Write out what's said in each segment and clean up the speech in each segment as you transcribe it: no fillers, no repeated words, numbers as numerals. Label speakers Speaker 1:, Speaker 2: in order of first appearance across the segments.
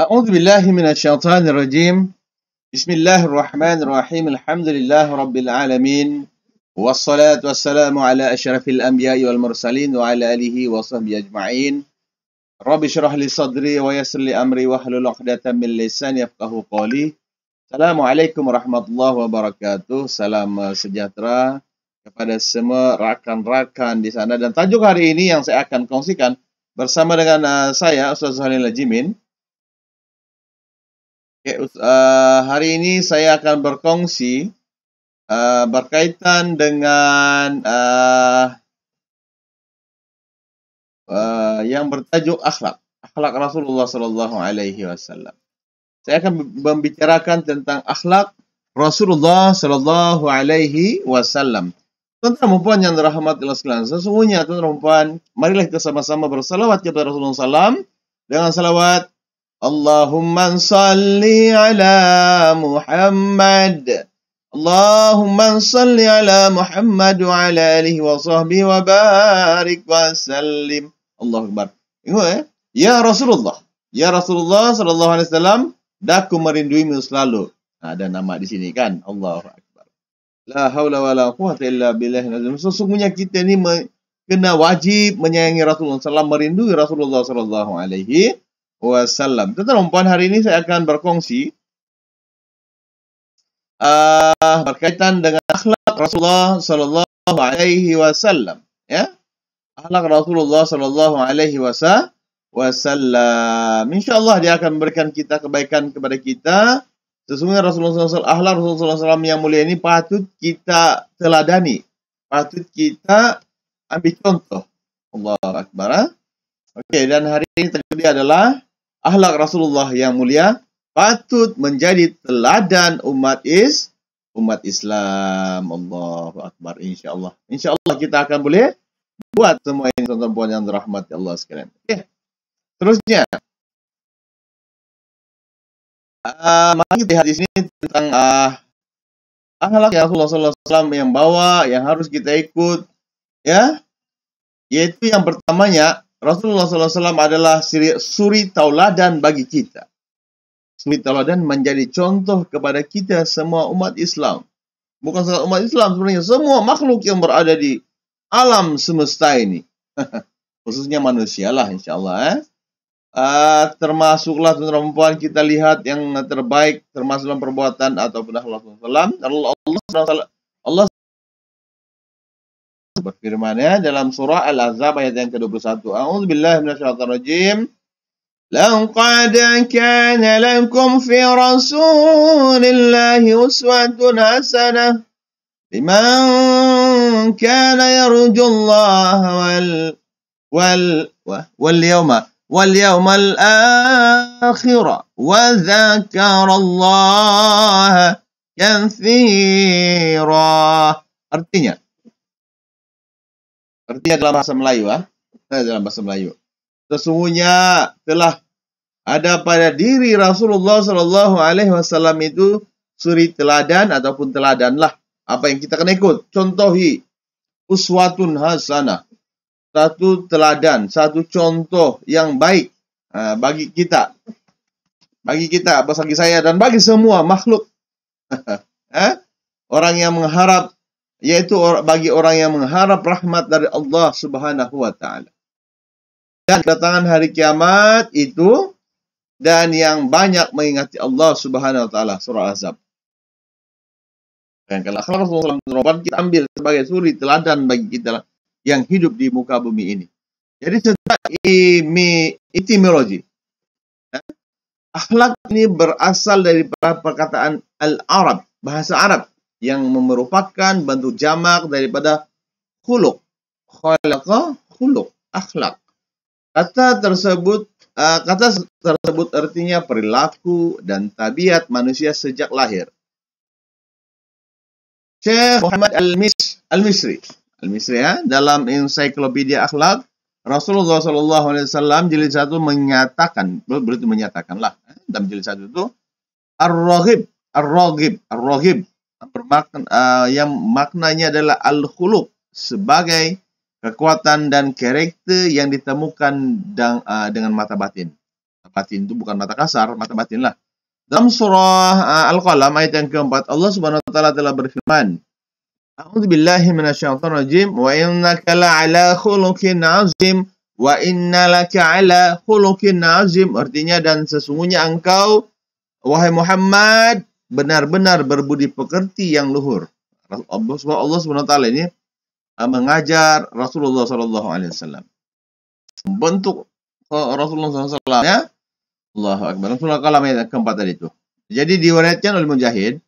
Speaker 1: أعوذ بالله من الشيطان الرجيم. بسم الله الرحمن الرحيم. الحمد لله رب العالمين، والصلاة والسلام على أشرف الأنبياء والمرسلين وعلى آله وصحبه أجمعين. رب اشرح لي صدري ويسر لي أمري واحلل عقدة من لساني يفقهوا قولي. Assalamualaikum warahmatullahi wabarakatuh. Salam sejahtera kepada semua rakan-rakan di sana. Dan tajuk hari ini yang saya akan kongsikan bersama dengan saya, Ustaz Zuhail Al-Jimin. Hari ini saya akan berkongsi berkaitan dengan yang bertajuk akhlak Rasulullah Sallallahu Alaihi Wasallam. Saya akan membicarakan tentang akhlak Rasulullah Sallallahu Alaihi Wasallam. Tuan-tuan dan puan yang dirahmati Allah sekalian, sesungguhnya tuan-tuan dan puan, marilah kita sama-sama bersalawat kepada Rasulullah SAW dengan salawat Allahumma salli ala Muhammad. Allahumma salli ala Muhammad wa ala alihi wa sahbihi wa barik wa sallim. Allahu Akbar. Ingat ya Rasulullah. Ya Rasulullah sallallahu alaihi wasallam, daku merinduimu selalu. Ada nama di sini kan? Allahu Akbar. La haula wala quwwata illa billah. Sesungguhnya kita ni kena wajib menyayangi Rasulullah sallallahu alaihi wasallam, merindui Rasulullah sallallahu alaihi wasallam. Tuan-tuan dan puan, hari ini saya akan berkongsi berkaitan dengan akhlak Rasulullah sallallahu alaihi wasallam, ya. Akhlak Rasulullah sallallahu alaihi wasallam. Insyaallah dia akan memberikan kita kebaikan kepada kita. Sesungguhnya Rasulullah SAW, akhlak Rasulullah SAW yang mulia ini patut kita teladani, patut kita ambil contoh. Allahu Akbar. Okey, dan hari ini tajuk dia adalah akhlak Rasulullah yang mulia patut menjadi teladan umat Islam. Allahu Akbar. InsyaAllah. InsyaAllah kita akan boleh buat semua ini, tuan-tuan puan yang dirahmati Allah sekalian. Okay. Terusnya, mari kita lihat di sini tentang akhlak yang Rasulullah SAW yang bawa, yang harus kita ikut, ya. Yaitu yang pertamanya, Rasulullah SAW adalah suri tauladan bagi kita. Suri tauladan menjadi contoh kepada kita semua umat Islam. Bukan sahaja umat Islam, sebenarnya semua makhluk yang berada di alam semesta ini. Khususnya manusia lah, insyaAllah. Termasuklah tuan-tuan dan puan, kita lihat yang terbaik termasuk dalam perbuatan ataupun akhlak Rasulullah. Allah berfirman dalam surah Al-Ahzab ayat yang ke-21. A'udzubillahi minasyaitonirrajim. Laqad kana lakum fi Rasulillahi uswatun hasanah liman kana yarjullaha wal yawmal akhir wa dzakarallaha katsira. Artinya dalam bahasa Melayu, dalam bahasa Melayu. Sesungguhnya telah ada pada diri Rasulullah sallallahu alaihi wasallam itu suri teladan ataupun teladanlah, apa yang kita kena ikut, contohi, uswatun hasanah. Satu teladan, satu contoh yang baik bagi kita. Bagi saya dan bagi semua makhluk. Orang yang mengharap, yaitu bagi orang yang mengharap rahmat dari Allah Subhanahu wa taala. Dan kedatangan hari kiamat itu, dan yang banyak mengingati Allah Subhanahu wa taala, surah Al-Ahzab. Dan kalau akhlak Rasulullah SAW kita ambil sebagai suri teladan bagi kita yang hidup di muka bumi ini. Jadi secara etimologi, akhlak ini berasal dari perkataan al-Arab, bahasa Arab, yang merupakan bentuk jamak daripada khuluq. Khalaqa khuluq, akhlak. Kata tersebut artinya perilaku dan tabiat manusia sejak lahir. Syekh Muhammad Al-Misri dalam ensiklopedia akhlak Rasulullah SAW jilid 1 menyatakan, berarti menyatakanlah, dalam jilid 1 itu Ar-Raghib yang maknanya adalah al-khuluq, sebagai kekuatan dan karakter yang ditemukan dengan mata batin. batin itu bukan mata kasar, mata batin lah. Dalam surah Al-Qalam ayat yang keempat, Allah Subhanahu wa taala telah berfirman, A'udzubillahi minasyaitonir rajim wa innaka la'ala khuluqin 'azim wa innalaka 'ala khuluqin 'azim. Artinya, dan sesungguhnya engkau wahai Muhammad benar-benar berbudi pekerti yang luhur. Allah Subhanahu wa taala ini mengajar Rasulullah sallallahu alaihi wasallam. Bentuk Rasulullah sallallahu alaihi wasallam ya. Allahu akbar. Surah Al-Qalam ayat keempat tadi itu. Jadi diriwayatkan oleh Mujahid,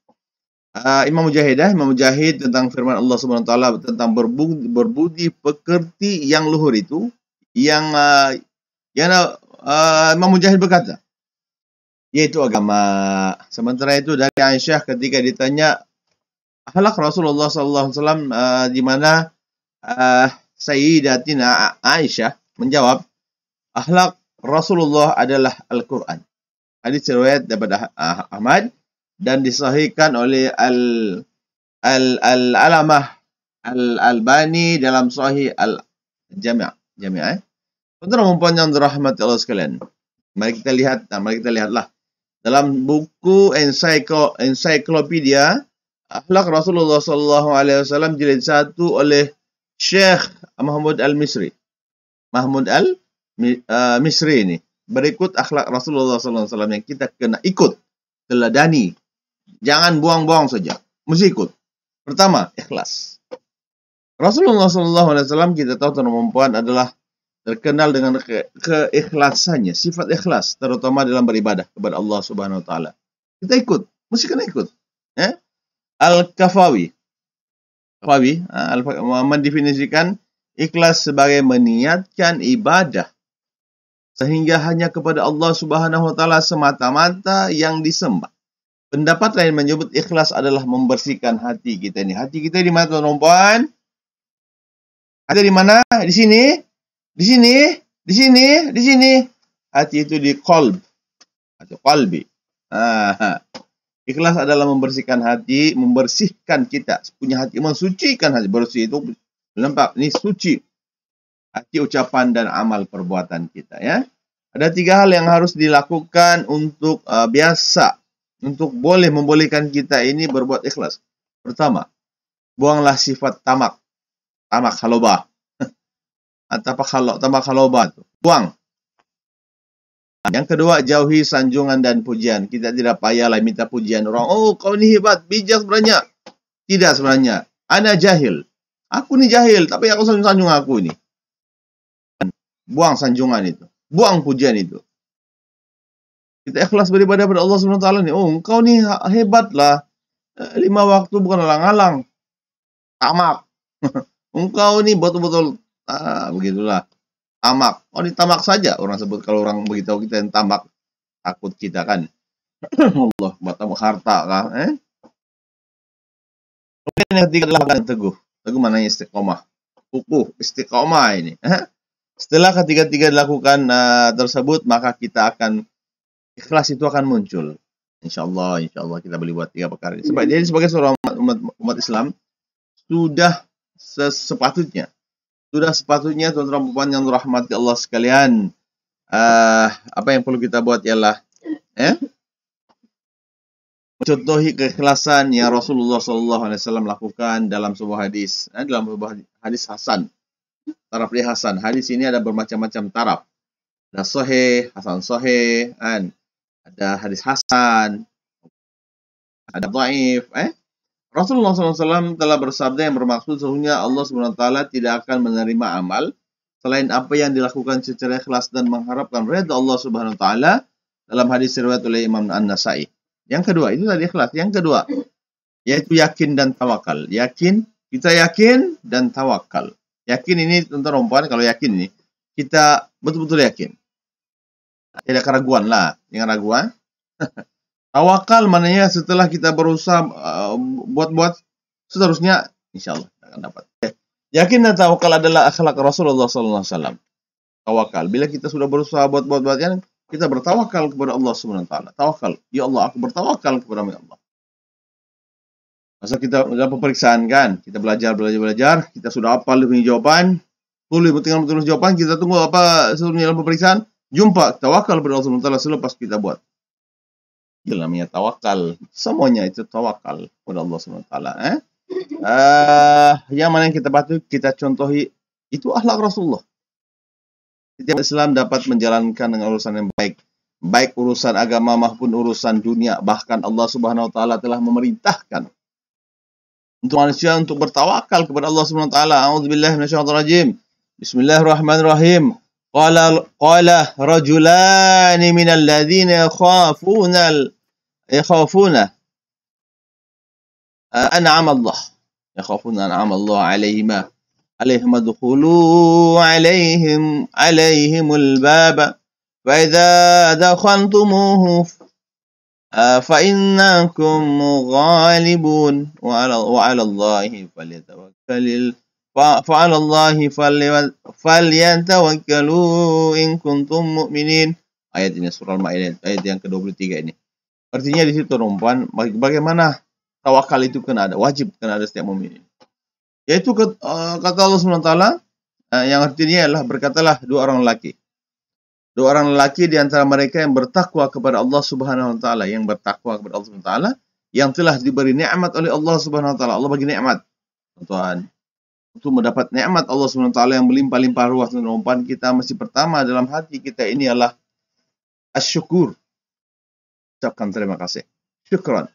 Speaker 1: Imam Mujahid tentang firman Allah Subhanahu wa taala tentang berbudi pekerti yang luhur itu, yang Imam Mujahid berkata, yaitu agama. Sementara itu dari Aisyah ketika ditanya akhlak Rasulullah sallallahu alaihi wasallam, di mana Sayyidatina Aisyah menjawab, akhlak Rasulullah adalah Al-Quran. Hadis riwayat daripada Ahmad dan disahihkan oleh Al-Alamah Al-Albani dalam Sahih Al-Jami'. Saudara perempuan yang dirahmati Allah sekalian, mari kita lihatlah dalam buku ensiklopedia Akhlak Rasulullah sallallahu alaihi wasallam jilid 1 oleh Syekh Mahmud Al-Misri. Mahmud Al-Misri ini. Berikut akhlak Rasulullah sallallahu alaihi wasallam yang kita kena ikut, teladani. Jangan buang-buang saja. Mesti ikut. Pertama, ikhlas. Rasulullah sallallahu alaihi wasallam kita tahu perempuan adalah terkenal dengan keikhlasannya, sifat ikhlas terutama dalam beribadah kepada Allah Subhanahu wa taala. Kita ikut, mesti kena ikut. Ya? Al-Kafawi mendefinisikan ikhlas sebagai meniatkan ibadah sehingga hanya kepada Allah Subhanahu wa taala semata-mata yang disembah. Pendapat lain menyebut ikhlas adalah membersihkan hati kita ini. Hati kita di mana, tuan-tuan? Ada di mana? Di sini. Di sini. Di sini. Di sini. Hati itu di qalb atau qalbi. Ikhlas adalah membersihkan hati, membersihkan kita, punya hati, mensucikan hati. Bersih itu nampak, ini suci. Hati, ucapan, dan amal perbuatan kita. Ya. Ada 3 hal yang harus dilakukan untuk untuk membolehkan kita ini berbuat ikhlas. Pertama, buanglah sifat tamak halobah. Tamak halobah itu. Buang. Yang kedua, jauhi sanjungan dan pujian. Kita tidak payahlah minta pujian orang. Oh, kau ni hebat, bijak sebenarnya. Tidak sebenarnya. Ana jahil. Aku ni jahil, tapi aku sanjung aku ni. Buang sanjungan itu. Buang pujian itu. Kita ikhlas beribadah pada Allah SWT ni. Oh, kau ni hebatlah. 5 waktu bukan alang-alang. Tamak. Engkau ni betul-betul begitulah. Tamak. Oh, ini tamak saja orang sebut. Kalau orang beritahu kita yang tamak, takut kita kan. Allah, tamak harta kah? Kemudian yang ketiga adalah teguh. Teguh maknanya istiqomah. Kukuh, istiqomah ini. Setelah ketiga-tiga dilakukan tersebut, maka kita akan ikhlas itu akan muncul. InsyaAllah kita boleh buat 3 perkara ini. Sebab jadi sebagai seorang umat Islam, sudah sepatutnya tuan-tuan perempuan yang dirahmati Allah sekalian, apa yang perlu kita buat ialah mencontohi keikhlasan yang Rasulullah sallallahu alaihi wasallam lakukan dalam sebuah hadis, hadis hasan. Taraf dia hasan. Hadis ini ada bermacam-macam taraf. Ada sahih, hasan sahih, ada hadis hasan, ada dhaif, Rasulullah SAW telah bersabda yang bermaksud sesungguhnya Allah SWT tidak akan menerima amal selain apa yang dilakukan secara ikhlas dan mengharapkan redha Allah SWT dalam hadis riwayat oleh Imam An-Nasai. Yang kedua, itu tadi ikhlas. Yang kedua, yaitu yakin dan tawakal. Kita yakin dan tawakal. Yakin ini tuan-tuan perempuan, kalau yakin ini kita betul-betul yakin. Tidak keraguan lah, jangan raguan. Tawakal maknanya setelah kita berusaha buat seterusnya insyaallah akan dapat. Yakin dan tawakal adalah akhlak Rasulullah sallallahu alaihi wasallam. Tawakal, bila kita sudah berusaha buat kita bertawakal kepada Allah Subhanahu wa taala. Tawakal, ya Allah, aku bertawakal kepada Allah. Masa kita dalam pemeriksaan kan, kita belajar, kita sudah hafal jawaban, tinggal tulis jawaban, kita tunggu apa seterusnya dalam pemeriksaan, jumpa tawakal kepada Allah Subhanahu wa taala selepas kita buat. Itu namanya tawakal. Semuanya itu tawakal kepada Allah Subhanahu wa taala. Yang mana yang kita patut kita contohi itu akhlak Rasulullah. Setiap Islam dapat menjalankan dengan urusan yang baik. Baik urusan agama maupun urusan dunia. Bahkan Allah Subhanahu wa taala telah memerintahkan untuk manusia untuk bertawakal kepada Allah Subhanahu wa taala. A'udzubillahi minasyaitonir rajim. Bismillahirrahmanirrahim. Qala rajulani minal ladzina yakhafuna an'ama Allah alaihim adkhulu alaihimul baba fa idza dakhaltumuhu fa innakum ghalibun wa 'ala Allahi falyatawakkalu in kuntum mu'minin. Ayat ini surah Al-Maidah ayat yang ke-23 ini. Artinya di situ rumpan bagaimana tawakal itu kena ada, wajib kena ada setiap mukmin. Yaitu kata Allah Subhanahu wa taala yang artinya adalah berkatalah dua orang lelaki. Dua orang lelaki di antara mereka yang bertakwa kepada Allah Subhanahu wa taala, yang bertakwa kepada Allah Subhanahu wa taala, yang telah diberi nikmat oleh Allah Subhanahu wa taala. Allah bagi nikmat. Tuhan, untuk mendapat nikmat Allah Subhanahu wa taala yang berlimpah-limpah ruah dan rumpan, kita mesti pertama dalam hati kita ini adalah asyukur. Ucapkan terima kasih. Syukran.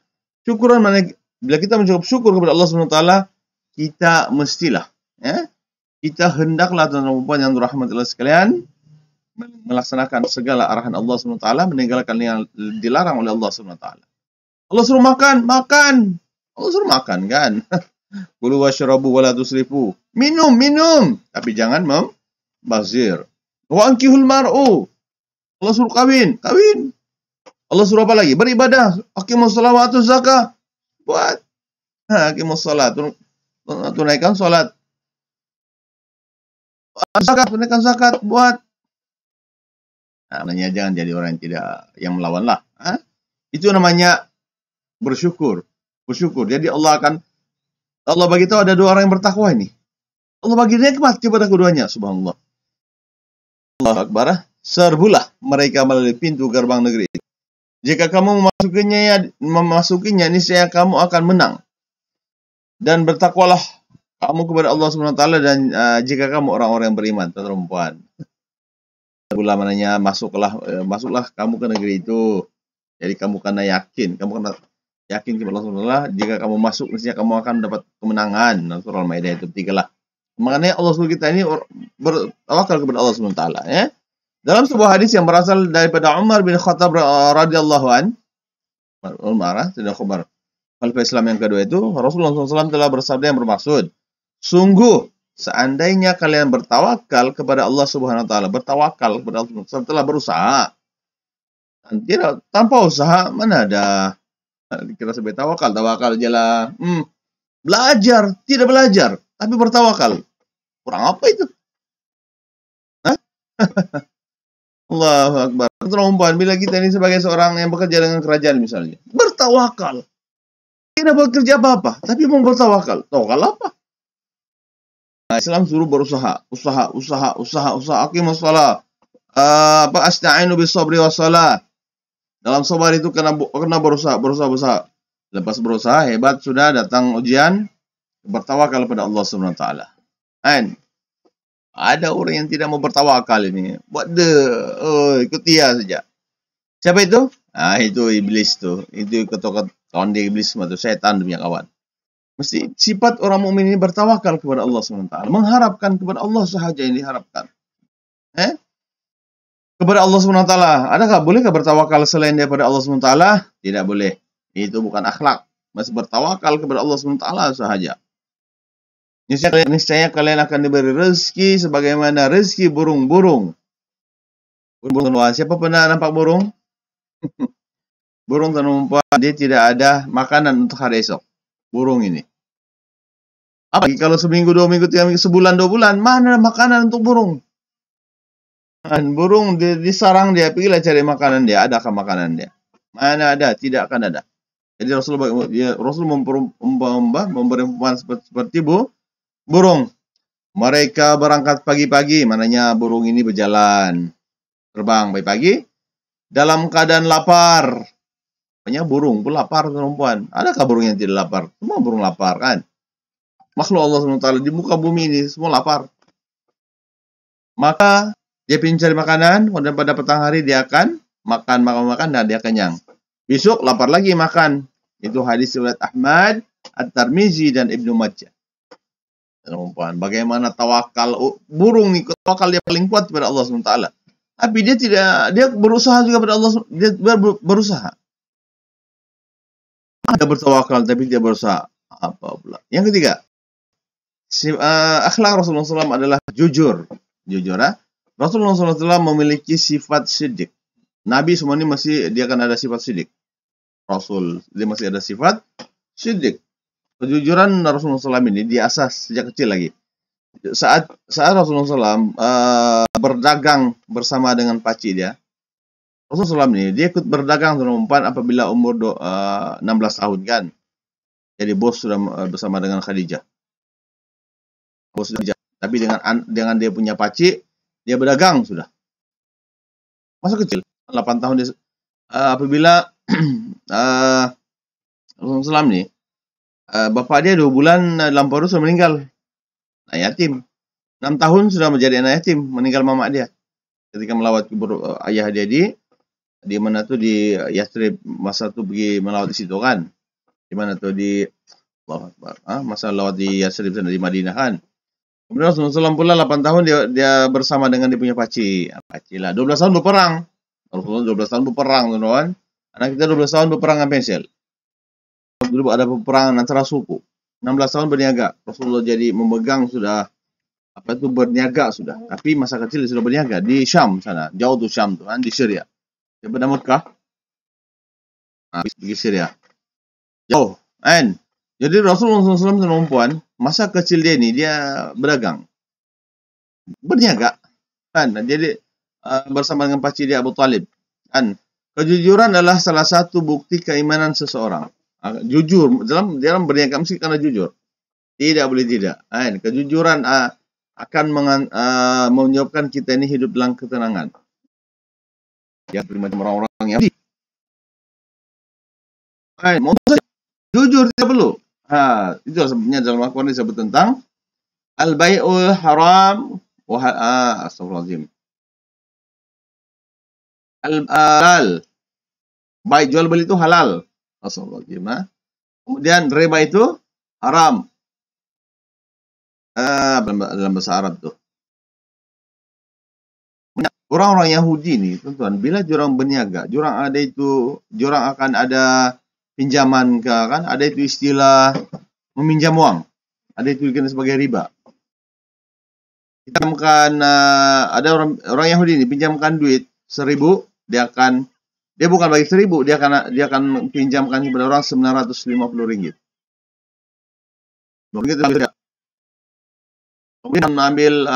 Speaker 1: Syukuran mana bila kita mengucap syukur kepada Allah Subhanahu wa taala, kita mestilah kita hendaklah tuan-tuan yang dirahmati Allah sekalian melaksanakan segala arahan Allah Subhanahu wa taala, meninggalkan yang dilarang oleh Allah Subhanahu wa taala. Allah suruh makan. Allah suruh makan kan. Kulu washrabu wala tusrifu. Minum, tapi jangan membazir. Wa ankihul mar'u. Allah suruh kawin. Allah suruh apa lagi? Beribadah. Aqimus shalah wa atuz zakah. Buat. Aqimus shalah. Tunaikan salat. Zakat, tunaikan zakat. Buat. Namanya jangan jadi orang yang melawan lah. Itu namanya bersyukur. Jadi Allah bagi tahu ada dua orang yang bertakwa ini. Allah bagi nikmat kepada keduanya. Subhanallah. Allahu Akbar. Serbulah mereka melalui pintu gerbang negeri. Jika kamu memasukinya, niscaya kamu akan menang. Dan bertakwalah kamu kepada Allah Subhanahu wa taala, dan jika kamu orang-orang yang beriman, perempuan. Serbulah mananya masuklah kamu ke negeri itu. Jadi kamu kena yakin kepada Allah Subhanahu wa taala, jika kamu masuk niscaya kamu akan dapat kemenangan. Surah Al-Maidah itu 3 lah. Makanya Allah suruh kita ini bertawakal kepada Allah Subhanahu wa taala, Dalam sebuah hadis yang berasal daripada Umar bin Khattab radhiyallahu an, Khalifah Islam yang kedua itu, Rasulullah SAW telah bersabda yang bermaksud, sungguh seandainya kalian bertawakal kepada Allah Subhanahu wa taala, bertawakal kepada Allah setelah berusaha. Tidak tanpa usaha mana ada kita sebut tawakal aja lah. Belajar, tidak belajar, tapi bertawakal. Kurang apa itu? Allahu Akbar. Terumpan bila kita ini sebagai seorang yang bekerja dengan kerajaan misalnya, bertawakal. Tidak bekerja apa-apa, tapi mau bertawakal. Tawakal apa? Islam suruh berusaha, usaha. Aqimus shalah. Asta'inu bis sabri was shalah. Dalam sabar itu kena berusaha. Lepas berusaha hebat sudah datang ujian, bertawakal kepada Allah Subhanahu wa taala. Ada orang yang tidak mau bertawakal ini. Ikut dia saja. Siapa itu? Itu iblis tuh. Itu kawan dia iblis semua itu, setan punya kawan. Mesti sifat orang mukmin ini bertawakal kepada Allah Subhanahu wa taala, mengharapkan kepada Allah sahaja yang diharapkan. Kepada Allah Subhanahu wa taala. Adakah bolehkah bertawakal selain daripada Allah Subhanahu wa taala? Tidak boleh. Itu bukan akhlak. Masih bertawakal kepada Allah Subhanahu wa taala sahaja. Niscaya kalian akan diberi rezeki sebagaimana rezeki burung-burung. Siapa pernah nampak burung? Burung tanpa dia tidak ada makanan untuk hari esok. Burung ini. Apalagi kalau seminggu, 2 minggu, 3 minggu, sebulan, 2 bulan, mana makanan untuk burung? Burung di sarang dia, pergilah cari makanan dia. Adakah makanan dia? Mana ada? Tidak akan ada. Jadi Rasul memberi perumpamaan seperti burung. Mereka berangkat pagi-pagi, mananya burung ini berjalan. terbang pagi-pagi dalam keadaan lapar. Banyak burung pun lapar, perempuan. Adakah burung yang tidak lapar? Semua burung lapar kan? Makhluk Allah SWT di muka bumi ini semua lapar. Maka dia ingin cari makanan, dan pada petang hari dia akan makan, dan dia kenyang. Besok lapar lagi makan. Itu hadis riwayat Ahmad, At-Tirmizi dan Ibnu Majah. Perempuan, bagaimana tawakal burung nih, tawakal dia paling kuat kepada Allah SWT. Tapi dia berusaha juga pada Allah, dia berusaha. Ada bertawakal tapi dia berusaha apa pula. Yang ketiga, akhlak Rasulullah SAW adalah jujur. Rasulullah SAW memiliki sifat siddiq. Nabi semua ini dia akan ada sifat siddiq. Rasul dia masih ada sifat siddiq. Kejujuran Rasulullah SAW ini diasah sejak kecil lagi. Saat Rasulullah SAW berdagang bersama dengan pakcik dia, Rasulullah SAW ini dia ikut berdagang dengan perempuan apabila umur 16 tahun kan. Jadi bos sudah bersama dengan Khadijah. Tapi dengan dia punya pakcik, dia berdagang sudah. Masa kecil, 8 tahun dia apabila Rasulullah SAW ini bapak dia 2 bulan dalam perut sudah meninggal. Anak yatim. 6 tahun sudah menjadi anak yatim, meninggal mama dia. Ketika melawat kubur ayah dia di mana tuh di Yathrib, masa tuh pergi melawat di situ kan. Di mana tuh di Allahu Akbar. Masa lawat di Yathrib sana di Madinah kan. Kemudian Rasulullah SAW pula 8 tahun dia bersama dengan dia punya pakcik. Pakcik lah 12 tahun berperang. Rasulullah 12 tahun berperang, teman-teman. Anak kita 12 tahun berperang dengan pensil. Dulu ada peperangan antara suku. 16 tahun berniaga. Rasulullah jadi memegang sudah berniaga sudah. Tapi masa kecil dia sudah berniaga di Syam sana. Jauh tuh Syam tuh kan di Syria. Daripada Mekah, pergi Syria. Jauh, kan? Jadi Rasulullah SAW perempuan, masa kecil dia ini, dia berdagang. Berniaga. Kan? Jadi, bersama dengan pakcik dia Abu Talib. Kan? Kejujuran adalah salah satu bukti keimanan seseorang. Jujur, dalam berniaga mesti karena jujur. Tidak boleh tidak. Kan? Kejujuran akan menyebabkan kita ini hidup dalam ketenangan. Ya, macam orang-orang yang mau saja jujur tidak perlu. Itu sebenarnya dalam Al-Quran disebut tentang al-bai'ul haram wa astagfirullahaladzim. Halal. Baik jual beli itu halal. Astagfirullahaladzim. Kemudian riba itu haram. Dalam bahasa Arab tuh. Orang-orang Yahudi nih, teman-teman, bila jurang berniaga, jurang akan ada pinjaman kan, ada itu istilah meminjam uang, ada itu dikenal sebagai riba. Kita makan ada orang Yahudi ini pinjamkan duit 1.000, dia bukan bagi 1.000, dia akan pinjamkan kepada orang 950 ringgit. Kemudian mengambil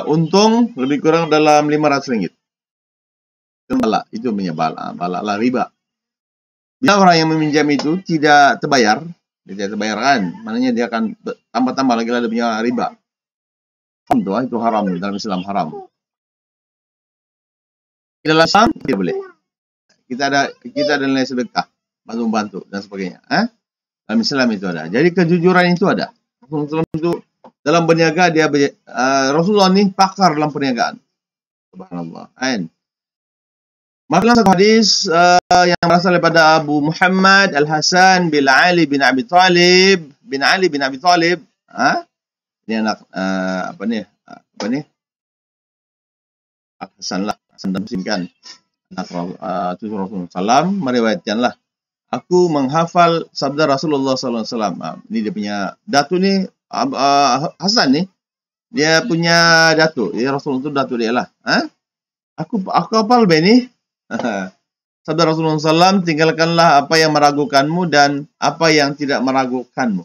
Speaker 1: untung lebih kurang dalam 500 ringgit. Itu bala lah riba. Bila orang yang meminjam itu tidak terbayar kan, maknanya dia akan tambah lagi dia punya riba. Itu haram dalam Islam, haram. Dalam Islam tidak boleh. Kita ada nilai sedekah, bantu dan sebagainya. Dalam Islam itu ada. Jadi kejujuran itu ada. Rasulullah itu dalam berniaga Rasulullah ini pakar dalam perniagaan. Subhanallah. Maka satu hadis yang berasal daripada Abu Muhammad Al-Hasan bin Ali bin Abi Talib. Ini anak Hasan dan Muslim kan. Anak Rasulullah SAW meriwayatkanlah, aku menghafal sabda Rasulullah SAW. Ini dia punya datu nih. Hasan nih, dia punya datu. Ya, Rasulullah itu datu dia lah. Aku hafal ini. Sabda Rasulullah SAW, tinggalkanlah apa yang meragukanmu dan apa yang tidak meragukanmu.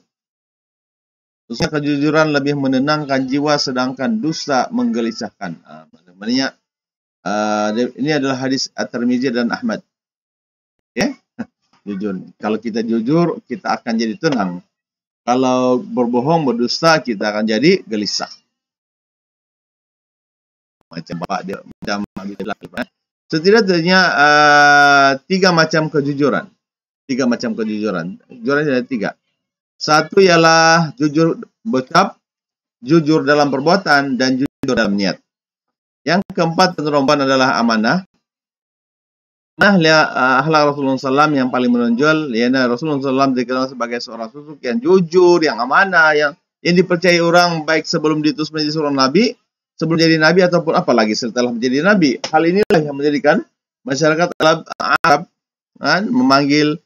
Speaker 1: Khususnya kejujuran lebih menenangkan jiwa, sedangkan dusta menggelisahkan. Maknanya ini adalah hadis At-Tirmizi dan Ahmad. Ya, jujur. Kalau kita jujur, kita akan jadi tenang. Kalau berbohong, berdusta, kita akan jadi gelisah. Macam bapak dia, macam Setidaknya tiga macam kejujuran. Tiga macam kejujuran. Kejujuran ada tiga. Satu ialah jujur berucap, jujur dalam perbuatan, dan jujur dalam niat. Yang keempat penerimaan adalah amanah. Nah, akhlak Rasulullah SAW yang paling menonjol, yaitu Rasulullah SAW dikenal sebagai seorang sosok yang jujur, yang amanah, yang dipercayai orang baik sebelum diutus menjadi seorang nabi, sebelum jadi nabi ataupun apalagi setelah menjadi nabi. Hal inilah yang menjadikan masyarakat Arab memanggil,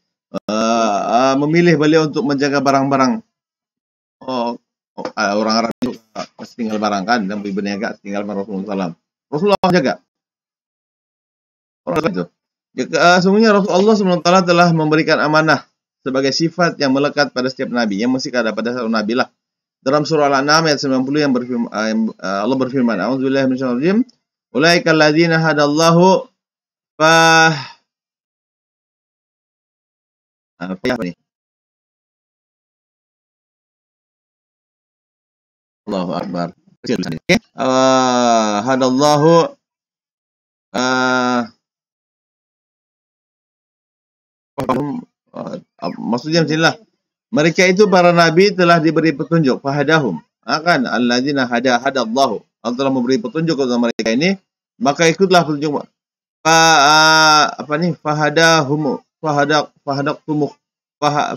Speaker 1: memilih beliau untuk menjaga barang-barang. Orang Arab itu tinggal barang kan, dan berniaga tinggal Rasulullah SAW. Rasulullah jaga. Orang itu. Sungguhnya Rasulullah SWT telah memberikan amanah sebagai sifat yang melekat pada setiap nabi, yang mesti ada pada setiap nabi lah. Dalam surah Al-An'am ayat 90 yang berfirman, Allah berfirman, "A'udzubillahi minasyaitonir rajim. Ulaikal ladzina hadallahu apa nih? Allahu Akbar. Kecil tadi. Okay. Hadallahu maksudnya macamlah. Mereka itu para nabi telah diberi petunjuk, fahadahum. Akan alladzina hadallahu. Allah telah memberi petunjuk kepada mereka ini, maka ikutlah petunjuk. Fahadahum,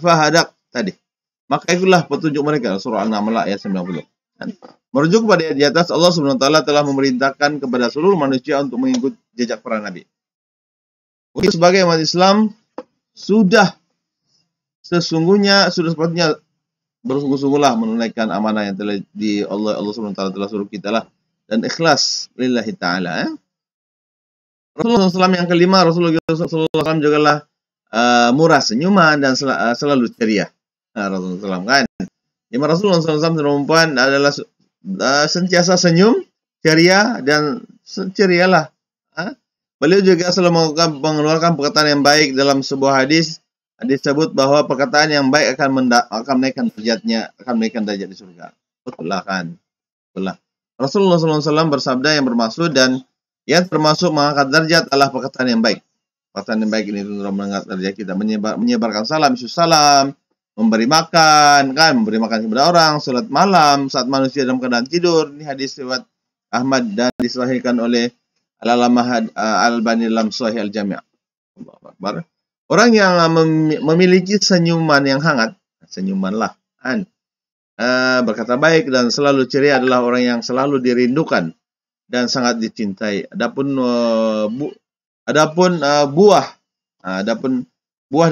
Speaker 1: fahadak tadi. Maka ikutlah petunjuk mereka. Surah An-Naml ayat 90. Merujuk kepada di atas, Allah SWT telah memerintahkan kepada seluruh manusia untuk mengikut jejak para nabi. Sebagai umat Islam, sudah sepatutnya bersungguh-sungguhlah menunaikan amanah yang telah Allah SWT telah suruh kita lah, dan ikhlas lillahi ta'ala. Rasulullah SAW yang kelima, Rasulullah SAW juga lah murah senyuman dan selalu ceria. Rasulullah SAW kan. Rasulullah SAW perempuan adalah sentiasa senyum, ceria, dan cerialah. Beliau juga selalu mengeluarkan perkataan yang baik. Dalam sebuah hadis disebut bahwa perkataan yang baik akan menaikkan derajatnya, akan menaikkan derajat di surga. Betul lah kan? Betul lah. Rasulullah SAW bersabda yang bermaksud dan yang termasuk mengangkat derajat adalah perkataan yang baik. Perkataan yang baik ini tentu mengangkat derajat kita, menyebarkan salam, salam, memberi makan, kan, memberi makan kepada orang, salat malam saat manusia dalam keadaan tidur. Ini hadis riwayat Ahmad dan disahihkan oleh Al-Allamah Al-Albani dalam Sahih Al-Jami'. Allahu Akbar. Orang yang memiliki senyuman yang hangat, senyumanlah, berkata baik dan selalu ceria adalah orang yang selalu dirindukan dan sangat dicintai. Adapun buah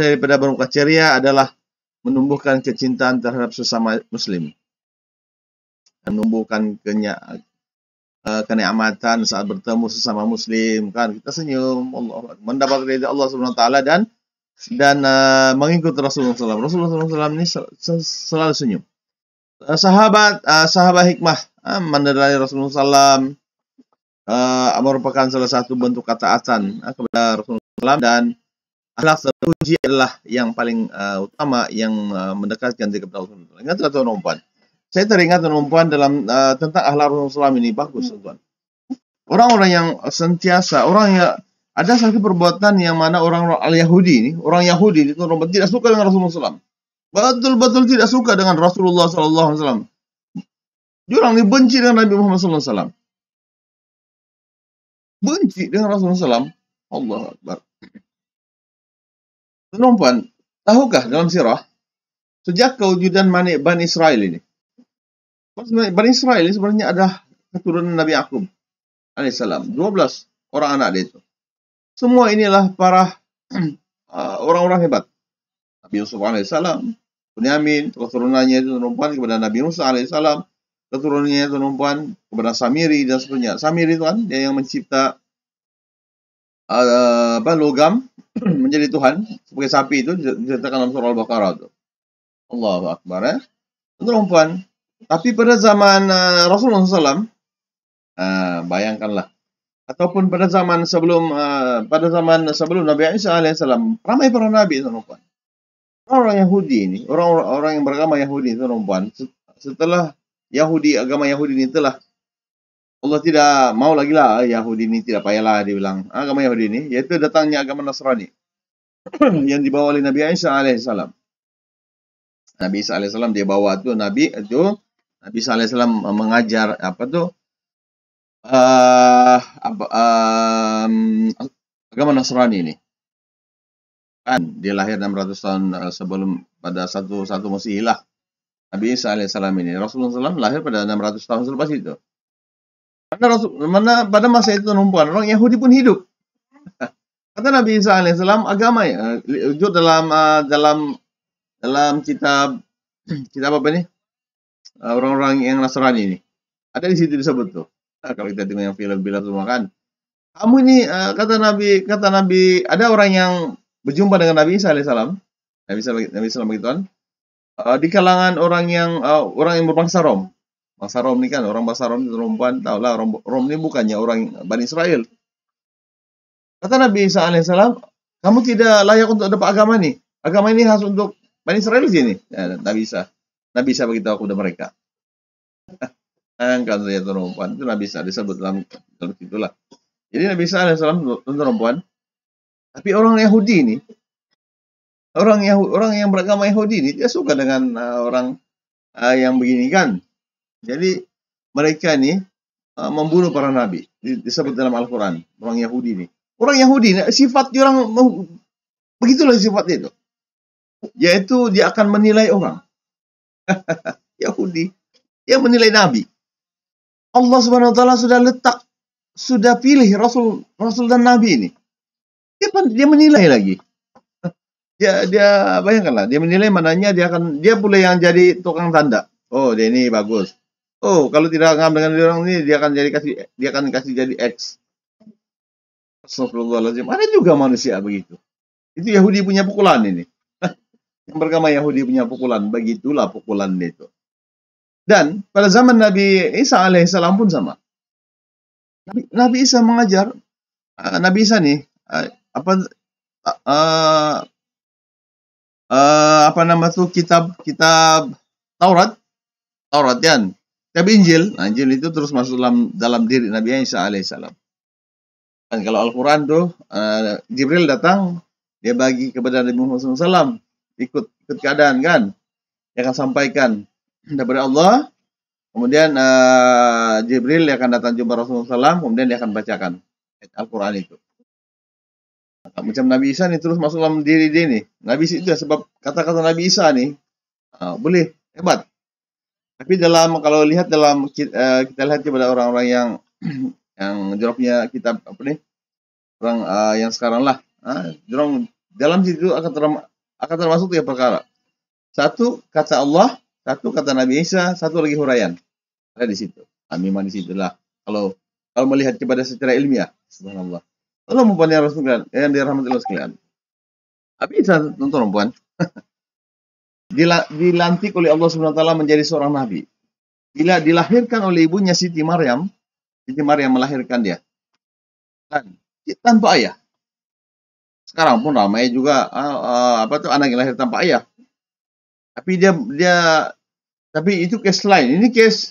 Speaker 1: daripada bermuka ceria adalah menumbuhkan kecintaan terhadap sesama muslim, menumbuhkan kenikmatan saat bertemu sesama muslim, kan, kita senyum, Allah, mendapat ridha Allah Subhanahu wa taala dan mengikut Rasulullah SAW. Rasulullah SAW ini selalu senyum. Sahabat hikmah mengenai Rasulullah SAW merupakan salah satu bentuk ketaatan kepada Rasulullah SAW, dan akhlak terpuji adalah yang paling utama yang mendekatkan diri kepada Rasulullah. Ingat tuan perempuan, saya teringat perempuan dalam tentang akhlak Rasulullah SAW ini bagus, tuan. Orang-orang yang sentiasa, ada satu perbuatan yang mana orang Yahudi itu tidak suka dengan Rasulullah SAW. Betul-betul tidak suka dengan Rasulullah SAW. Diorang benci dengan Nabi Muhammad SAW. Benci dengan Rasulullah SAW. Allah Akbar. Perempuan, tahukah dalam sirah, sejak kewujudan Bani Israel ini, Bani Israel ini sebenarnya ada keturunan Nabi Yakub alaihissalam, 12 orang anak dia itu. Semua inilah para orang-orang hebat. Nabi Yusuf alaihissalam, Bunyamin, keturunannya itu perempuan kepada Nabi Musa alaihissalam, keturunannya itu perempuan kepada Samiri dan seterusnya. Samiri itu kan dia yang mencipta logam menjadi Tuhan sebagai sapi, itu diceritakan dalam surah Al-Baqarah itu. Allahu Akbar, ya. Perempuan. Tapi pada zaman Rasulullah SAW, bayangkanlah, ataupun pada zaman sebelum Nabi Isa alaihissalam, ramai para nabi itu perempuan. Orang Yahudi ini, orang yang beragama Yahudi itu perempuan. Setelah agama Yahudi ini telah Allah tidak mau lagi lah Yahudi ini, tidak payahlah dia bilang. Agama Yahudi ini yaitu datangnya agama Nasrani yang dibawa oleh Nabi Isa alaihissalam. Nabi Isa alaihissalam dia bawa tuh Nabi Isa alaihissalam mengajar apa tuh agama Nasrani ini. Kan dia lahir 600 tahun sebelum pada satu Masehi lah. Nabi Isa alaihissalam ini. Rasulullah SAW lahir pada 600 tahun selepas itu. Mana pada masa itu perempuan orang Yahudi pun hidup. Kata Nabi Isa alaihissalam agama ya, wujud dalam kitab apa ini? Orang-orang yang Nasrani ini. Ada di situ disebut tuh. Kalau kita tengok yang film-film semua kan. Kamu ini kata Nabi ada orang yang berjumpa dengan Nabi Isa alaihissalam. Nabi Isa begituan. Di kalangan orang yang berbangsa Rom. Bangsa Rom ini kan, orang bangsa Rom itu perempuan, tahulah Rom ini bukannya orang Bani Israel. Kata Nabi Isa alaihissalam, kamu tidak layak untuk dapat agama ini. Agama ini khas untuk Bani Israel sini. Ya, Nabi Isa beritahu kepada mereka. Kan saya perempuan itu Nabi Isa disebut dalam itulah. Jadi Nabi Isa alaihissalam perempuan. Tapi orang Yahudi ini, orang yang beragama Yahudi ini dia suka dengan orang yang begini kan. Jadi mereka ini membunuh para nabi. Disebut dalam Al-Quran. Orang Yahudi ini. Orang Yahudi ini sifat orang begitulah sifatnya itu. Yaitu dia akan menilai orang. Yahudi. Dia menilai nabi. Allah Subhanahu wa taala sudah pilih rasul dan nabi ini. Dia menilai lagi. Dia bayangkanlah, dia menilai mananya dia pula yang jadi tukang tanda. Oh, dia ini bagus. Oh, kalau tidak ngam dengan orang ini dia akan kasih jadi X. Astagfirullahaladzim. Ada juga manusia begitu. Itu Yahudi punya pukulan ini. Yang beragama Yahudi punya pukulan, begitulah pukulan itu. Dan pada zaman Nabi Isa alaihissalam pun sama. Nabi Isa mengajar, Nabi Isa nih apa nama tuh kitab Taurat kan. Kitab Injil, Injil itu terus masuk dalam diri Nabi Isa alaihissalam. Dan kalau Al-Quran tuh Jibril datang, dia bagi kepada Nabi Muhammad SAW, ikut keadaan kan, dia akan sampaikan daripada Allah. Kemudian Jibril dia akan datang jumpa Rasulullah SAW, kemudian dia akan bacakan Al-Quran itu. Macam Nabi Isa nih terus masuk dalam diri dia nih. Nabi Isa itu ya, sebab kata-kata Nabi Isa nih boleh hebat. Tapi kalau lihat kita lihat kepada orang-orang yang joroknya kitab apa nih, orang yang sekarang lah, jorong dalam situ akan termasuk tiga perkara. Satu kata Allah, satu kata Nabi Isa, satu lagi huraian. Ada di situ. Memang di situlah. Kalau melihat kepada secara ilmiah, subhanallah. Allah mempunyai Rasulullah yang dirahmati Allah sekalian. Tapi Isa perempuan dilantik oleh Allah Subhanahu wa taala menjadi seorang nabi. Bila dilahirkan oleh ibunya Siti Maryam melahirkan dia. Dan tanpa ayah. Sekarang pun ramai juga anak yang lahir tanpa ayah. Tapi tapi itu case lain. Ini case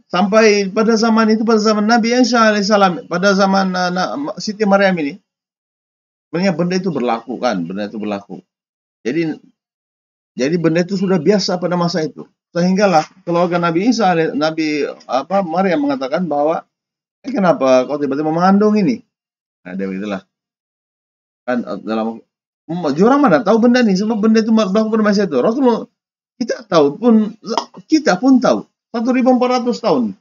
Speaker 1: sampai pada zaman Nabi Isa alaihissalam, pada zaman Siti Maryam ini, sebenarnya benda itu berlaku kan, Jadi benda itu sudah biasa pada masa itu. Sehinggalah keluarga Nabi Isa, Maryam mengatakan bahwa kenapa kau tiba-tiba mengandung ini? Nah, dia begitulah. Kan dalam orang mana tahu benda ini, sebab benda itu berlaku pada masa itu. Rasulullah kita pun tahu 1400 tahun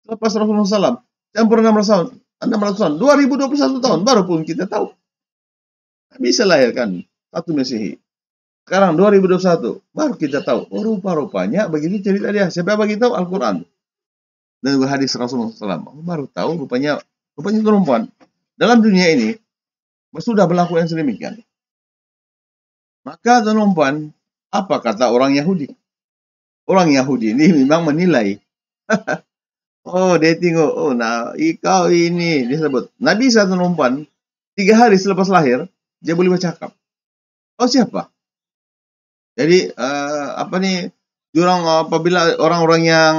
Speaker 1: lepas Rasulullah SAW, campur 600 tahun, 2021 tahun baru pun kita tahu. Bisa lahirkan satu Masehi. Sekarang 2021 baru kita tahu. Oh, rupa-rupanya begitu cerita dia. Siapa yang bagi tahu? Al-Quran dan hadis Rasulullah SAW. Baru tahu rupanya perempuan dalam dunia ini sudah berlaku yang sedemikian. Maka perempuan, apa kata orang Yahudi? Orang Yahudi ini memang menilai. Oh, dia tengok. Oh, kau ini disebut Nabi Isa perempuan 3 hari selepas lahir dia boleh bercakap. Oh, siapa? Jadi apabila orang-orang yang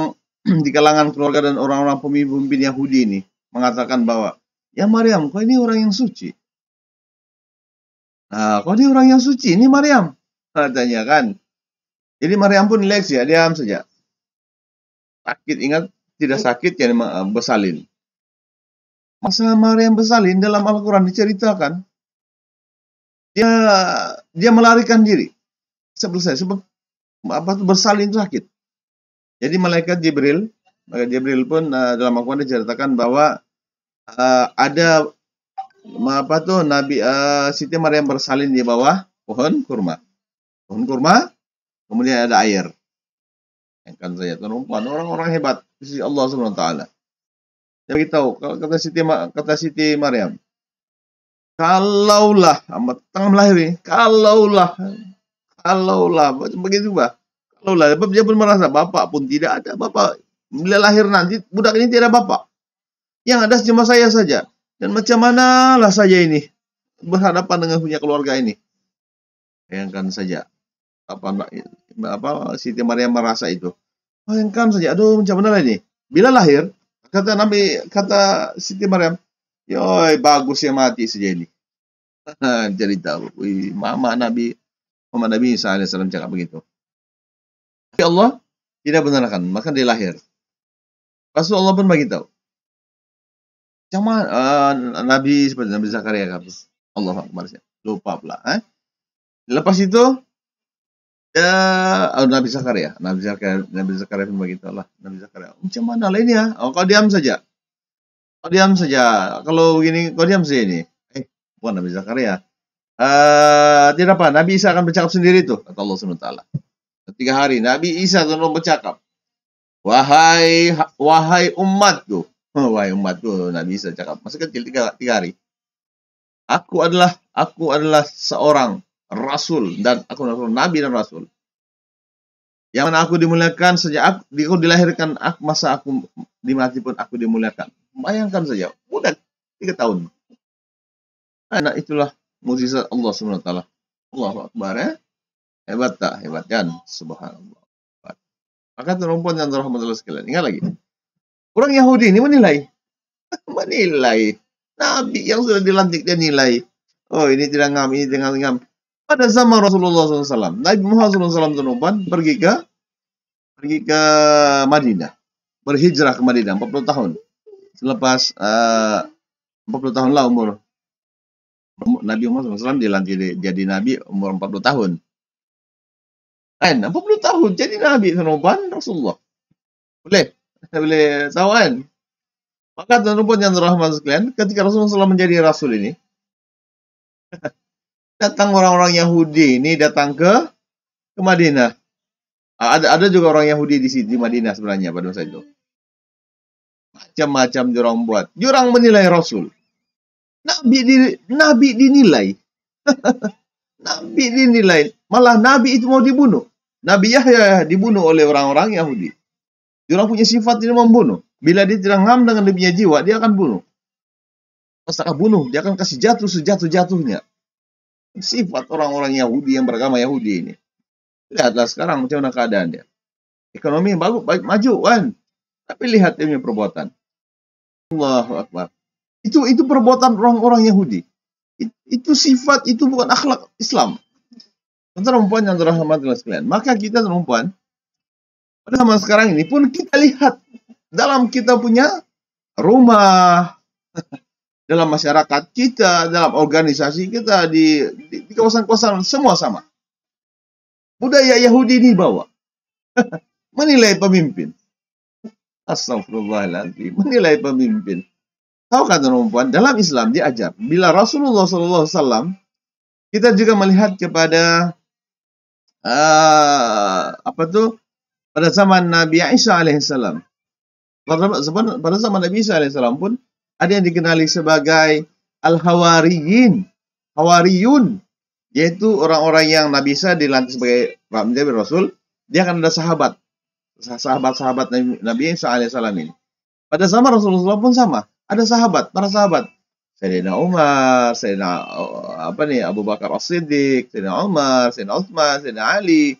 Speaker 1: di kalangan keluarga dan orang-orang pemimpin Yahudi ini mengatakan bahwa, ya Maryam, kau ini orang yang suci. Nah, kau ini orang yang suci, ini Maryam. Katanya kan. Jadi Maryam pun relax ya, diam saja. Sakit, ingat, tidak sakit ya bersalin. Masa Maryam bersalin dalam Al-Quran diceritakan, dia melarikan diri. Sebab bersalin itu sakit. Jadi malaikat Jibril pun dalam Al-Quran diceritakan bahwa ada Nabi Siti Maryam bersalin di bawah pohon kurma. Kemudian ada air. Yang kan saya terumpan orang-orang hebat di sisi Allah Subhanahu wa taala. Dia beritahu, kata Siti Maryam, kalaulah tengah melahirkan, kalaulah begitu bah. Kalaulah dia pun merasa bapak pun tidak ada, bapak bila lahir nanti budak ini tidak ada bapak. Yang ada cuma saya saja. Dan macam manalah saya ini berhadapan dengan punya keluarga ini. Bayangkan saja apa Siti Maryam merasa itu. Bayangkan saja, aduh macam mana ini? Bila lahir, kata Siti Maryam, yoi bagus ya mati saja ini. Jadi tahu, Mama Nabi Isa AS cakap begitu. Tapi Allah tidak benarkan, maka dia lahir. Rasulullah pun bagi tahu. Cuma Nabi seperti Nabi Zakaria kan. Allah Akbar. Lupa pula. Lepas itu Nabi Zakaria pun bagi tahu lah. Nabi Zakaria. Macam mana lah ini ya? Oh, kau diam saja. Kalau begini kau diam saja ini. Bukan Nabi Zakaria. Tidak apa. Nabi Isa akan bercakap sendiri tuh, kata Allah Subhanahu wa taala. 3 hari Nabi Isa turun bercakap. Wahai umatku. Wahai umatku, Nabi Isa cakap. Masih kecil 3 hari. Aku adalah seorang rasul dan aku adalah nabi dan rasul. Yang mana aku dimuliakan sejak aku dilahirkan, masa aku dimati pun aku dimuliakan. Bayangkan saja, budak 3 tahun. Nah, itulah mukjizat Allah Subhanahu wa taala. Allahu Akbar ya. Hebat tak? Hebat kan? Subhanallah. Maka teman-teman yang dirahmati Allah sekalian, ingat lagi. Orang Yahudi ini menilai Nabi yang sudah dilantik, dia nilai. Oh, ini tidak ngam, ini tidak ngam. Pada zaman Rasulullah SAW, Nabi Muhammad SAW pergi ke Madinah, berhijrah ke Madinah 40 tahun. Selepas 40 tahun lah umur Nabi Muhammad SAW dilantik jadi Nabi umur 40 tahun. 40 tahun jadi Nabi Rasulullah. Boleh tahu kan? Maka teman-teman yang dirahmati sekalian, ketika Rasulullah SAW menjadi Rasul ini, datang orang-orang Yahudi ini datang ke Madinah. Ada juga orang Yahudi di Madinah sebenarnya pada masa itu. Macam-macam jurang buat. Jurang menilai Rasul. Nabi dinilai. Nabi dinilai. Malah Nabi itu mau dibunuh. Nabi Yahya dibunuh oleh orang-orang Yahudi. Jurang punya sifat ini membunuh. Bila dia tidak ngam dengan dia punya jiwa, dia akan bunuh. Pasal bunuh, dia akan kasih jatuh sejatuh-jatuhnya. Sifat orang-orang Yahudi yang beragama Yahudi ini. Lihatlah sekarang macam mana keadaan dia. Ekonomi baik maju kan. Tapi lihat dia punya perbuatan. Allahu Akbar. Itu perbuatan orang-orang Yahudi. Itu sifat, itu bukan akhlak Islam. Teman-teman yang dirahmati Allah sekalian. Maka kita teman-teman, pada zaman sekarang ini pun kita lihat dalam kita punya rumah, dalam masyarakat kita, dalam organisasi kita, di kawasan-kawasan semua sama. Budaya Yahudi ini bawa. Menilai pemimpin. Astagfirullahaladzim. Menilai pemimpin. Tahu kan teman-teman, dalam Islam diajar. Bila Rasulullah SAW, kita juga melihat kepada pada zaman Nabi Isa alaihissalam. Pada zaman Nabi Isa alaihissalam pun ada yang dikenali sebagai Al-Hawariyun, yaitu orang-orang yang Nabi Isa dilantik sebagai Rasul. Dia akan ada sahabat Nabi Isa alaihissalam ini. Pada zaman Rasulullah pun sama, ada para sahabat. Sayyidina Umar, Abu Bakar As-Siddiq, Sayyidina Umar, Sayyidina Utsman, Sayyidina Ali.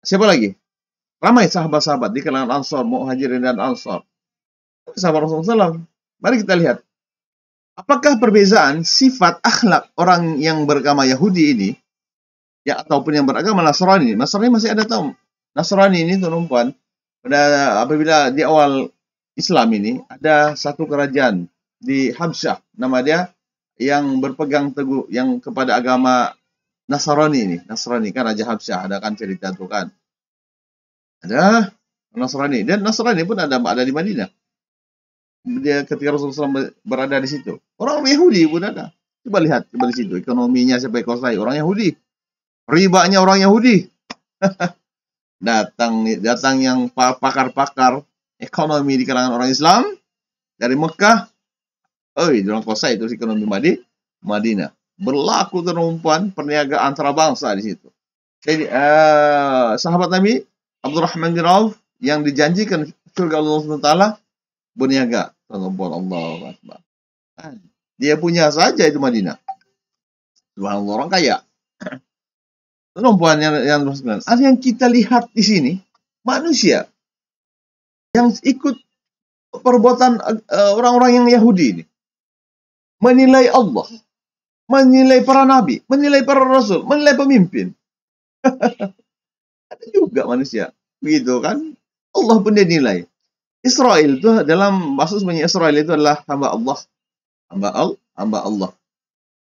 Speaker 1: Siapa lagi? Ramai sahabat-sahabat di kalangan Ansar, Muhajirin dan Ansar. Sahabat Rasulullah SAW. Mari kita lihat. Apakah perbezaan sifat akhlak orang yang beragama Yahudi ini, ya ataupun yang beragama Nasrani? Nasrani masih ada tahu. Nasrani ini tuan-tuan, apabila di awal Islam ini ada satu kerajaan di Habsyah, nama dia yang berpegang teguh yang kepada agama Nasrani ini. Nasrani kan Raja Habsyah, ada kan cerita itu kan. Ada Nasrani dan Nasrani pun ada di Madinah. Dia ketika Rasulullah SAW berada di situ. Orang Yahudi pun ada. Coba lihat, coba di situ. Ekonominya siapa yang kuasai? Orang Yahudi. Ribanya orang Yahudi. datang yang pakar-pakar ekonomi di kalangan orang Islam dari Mekah. Orang kuasai itu ekonomi Madinah. Berlaku perempuan perniagaan antarabangsa di situ. Jadi sahabat Nabi Abdurrahman bin Auf yang dijanjikan surga Allah SWT berniaga. Allah Akbar. Dia punya saja itu Madinah. Subhanallah, orang kaya. Perempuan yang ada yang kita lihat di sini manusia yang ikut perbuatan orang-orang yang Yahudi ini, menilai Allah, menilai para nabi, menilai para rasul, menilai pemimpin. Ada juga manusia begitu kan? Allah pun dia nilai. Israel itu dalam maksud sebenarnya Israel itu adalah hamba Allah. Hamba Allah.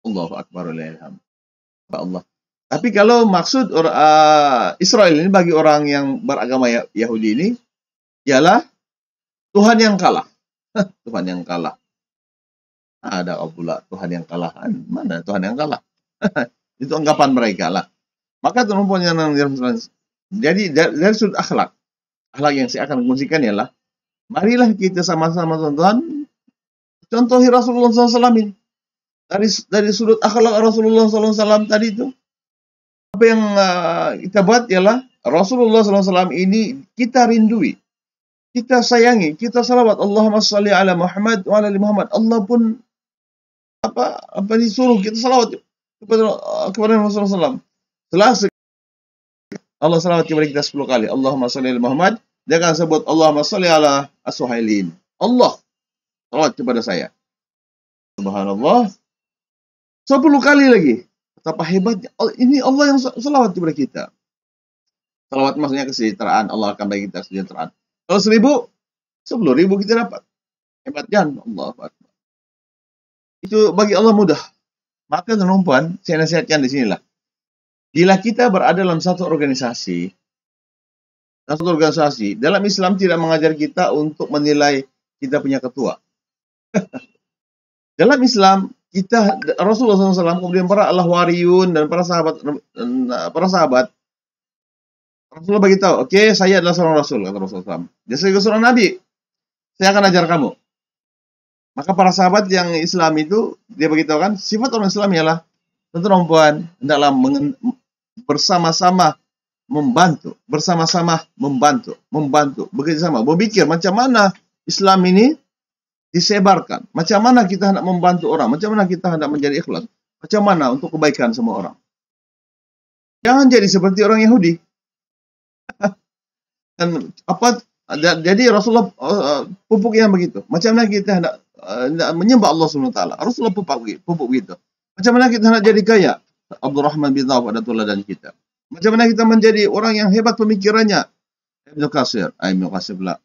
Speaker 1: Allahu Akbar, hamba Allah. Tapi kalau maksud Israel ini bagi orang yang beragama Yahudi ini ialah Tuhan yang kalah. Tuhan yang kalah. Ada pula Tuhan yang kalah. Mana Tuhan yang kalah? Itu anggapan mereka lah. Maka teman-teman yang jadi dari sudut akhlak yang saya akan kongsikan ialah marilah kita sama-sama tonton contohi Rasulullah SAW ini. Dari sudut akhlak Rasulullah SAW tadi itu. Apa yang kita buat ialah Rasulullah SAW ini kita rindui. Kita sayangi. Kita salawat. Allahumma salli ala Muhammad wa ala Muhammad. Allah pun apa disuruh kita salawat kepada Rasulullah SAW. Setelah Allah salawat kepada kita 10 kali. Allahumma salli ala Muhammad. Dia akan sebut Allahumma salli ala as-Suhailin. Allah salawat kepada saya. Subhanallah. 10 kali lagi. Betapa hebatnya. Ini Allah yang salawat kepada kita. Salawat maksudnya kesejahteraan. Allah akan bagi kita kesejahteraan. Kalau 10.000 kita dapat. Hebat kan? Allah Akbar. Itu bagi Allah mudah. Maka teman-teman, saya nasihatkan di sinilah. Bila kita berada dalam satu organisasi, dalam Islam tidak mengajar kita untuk menilai kita punya ketua. Dalam Islam, Rasulullah SAW, kemudian para al-wariyun dan para sahabat, Rasulullah beritahu, oke, saya adalah seorang Rasul, kata Rasulullah SAW. Dia sebagai seorang Nabi, saya akan ajar kamu. Maka para sahabat yang Islam itu, dia beritahu kan, sifat orang Islam ialah, tentu perempuan, hendaklah bersama-sama membantu, bekerjasama, berpikir macam mana Islam ini disebarkan, macam mana kita hendak membantu orang, macam mana kita hendak menjadi ikhlas, macam mana untuk kebaikan semua orang. Jangan jadi seperti orang Yahudi. Dan jadi Rasulullah pupuk yang begitu. Macam mana kita hendak menyembah Allah SWT. Rasulullah pupuk begitu. Macam mana kita hendak jadi kaya. Abdurrahman bin Auf ada teladan kita. Macam mana kita menjadi orang yang hebat pemikirannya. Ibnu Katsir pula.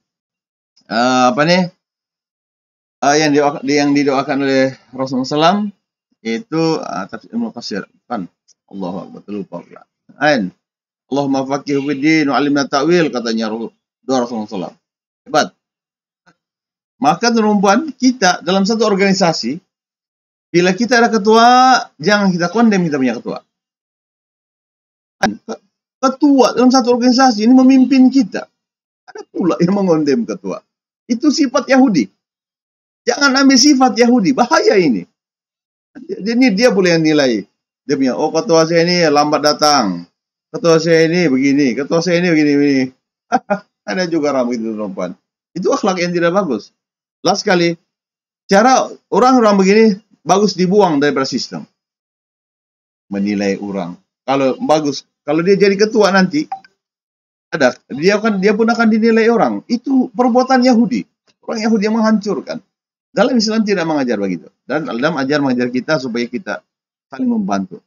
Speaker 1: Yang didoakan oleh Rasulullah SAW itu tafsir Ibnu Katsir kan. Allahu Akbar, terlupa pula. Allahumma faqihu fid din wa 'allimna ta'wil, katanya Rasulullah SAW. Hebat. Maka teman-teman, kita dalam satu organisasi, bila kita ada ketua, jangan kita kondem kita punya ketua. Ketua dalam satu organisasi ini memimpin kita. Ada pula yang mengondem ketua. Itu sifat Yahudi. Jangan ambil sifat Yahudi, bahaya ini. Jadi dia boleh yang nilai. Dia punya, ketua saya ini lambat datang. Ketua saya ini begini, ketua saya ini begini. Ada juga orang begitu perempuan. Itu akhlak yang tidak bagus. Last kali, cara orang-orang begini bagus dibuang daripada sistem. Menilai orang. Kalau bagus, kalau dia jadi ketua nanti, Ada, dia pun akan dinilai orang. Itu perbuatan Yahudi. Orang Yahudi yang menghancurkan. Dalam Islam tidak mengajar begitu. Dan dalam mengajar kita supaya kita saling membantu.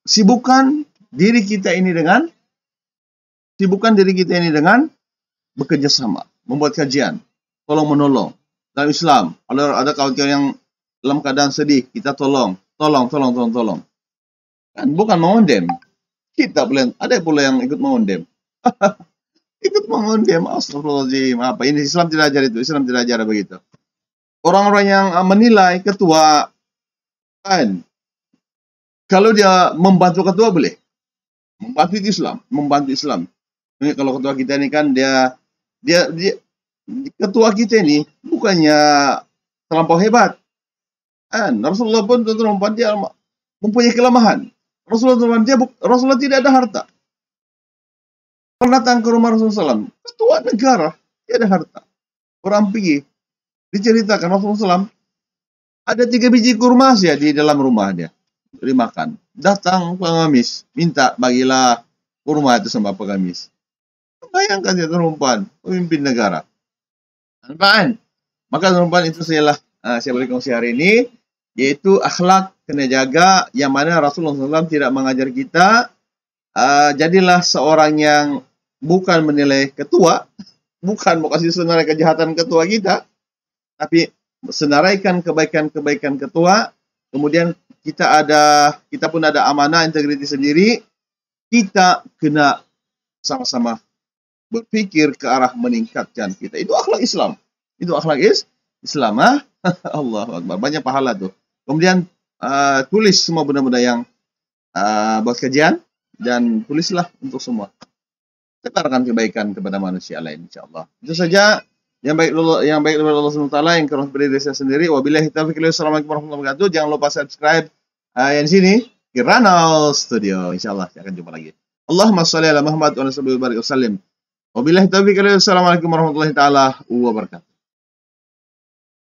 Speaker 1: Sibukkan diri kita ini dengan bekerja sama, membuat kajian, tolong menolong. Dalam Islam, ada kawan-kawan yang dalam keadaan sedih, kita tolong. Kan bukan mengondem. Kita ada pula yang ikut mengondem. Ikut mengondem, astagfirullahaladzim. Apa ini? Islam tidak ajar itu. Islam tidak ajar begitu. Orang-orang yang menilai ketua, kan, kalau dia membantu ketua boleh. Membantu Islam. Ini kalau ketua kita ini kan dia ketua kita ini bukannya terlampau hebat. Kan Rasulullah pun dia mempunyai kelemahan. Rasulullah tidak ada harta. Pernah datang ke rumah Rasulullah SAW, ketua negara, tidak ada harta. Orang pergi, diceritakan Rasulullah SAW, ada 3 biji kurma saja di dalam rumah dia, dimakan. Datang pengemis, minta bagilah kurma itu sama pengemis. Bayangkan dia perempuan, pemimpin negara. Apaan? Maka perempuan itu saya boleh kongsi hari ini, yaitu akhlak kena jaga, yang mana Rasulullah SAW tidak mengajar kita. Jadilah seorang yang bukan menilai ketua, bukan mau kasih senarai kejahatan ketua kita, tapi senaraikan kebaikan-kebaikan ketua. Kemudian kita pun ada amanah integriti sendiri. Kita kena sama-sama berpikir ke arah meningkatkan kita. Itu akhlak Islam. Islam. Allahu Akbar. Banyak pahala tuh. Kemudian tulis semua benda-benda yang buat kajian dan tulislah untuk semua. Sebarkan kebaikan kepada manusia lain, insyaallah. Itu saja yang baik dari Allah Subhanahu wa taala, yang kurang dari diri saya sendiri. Wabillahi taufiq wal hidayah. Assalamualaikum warahmatullahi wabarakatuh. Jangan lupa subscribe yang di sini Kirana Studio. Insyaallah kita akan jumpa lagi. Allahumma shalli ala Muhammad wa ala alihi wa sallim. Wabillahi taufiq wal hidayah. Assalamualaikum warahmatullahi taala wabarakatuh.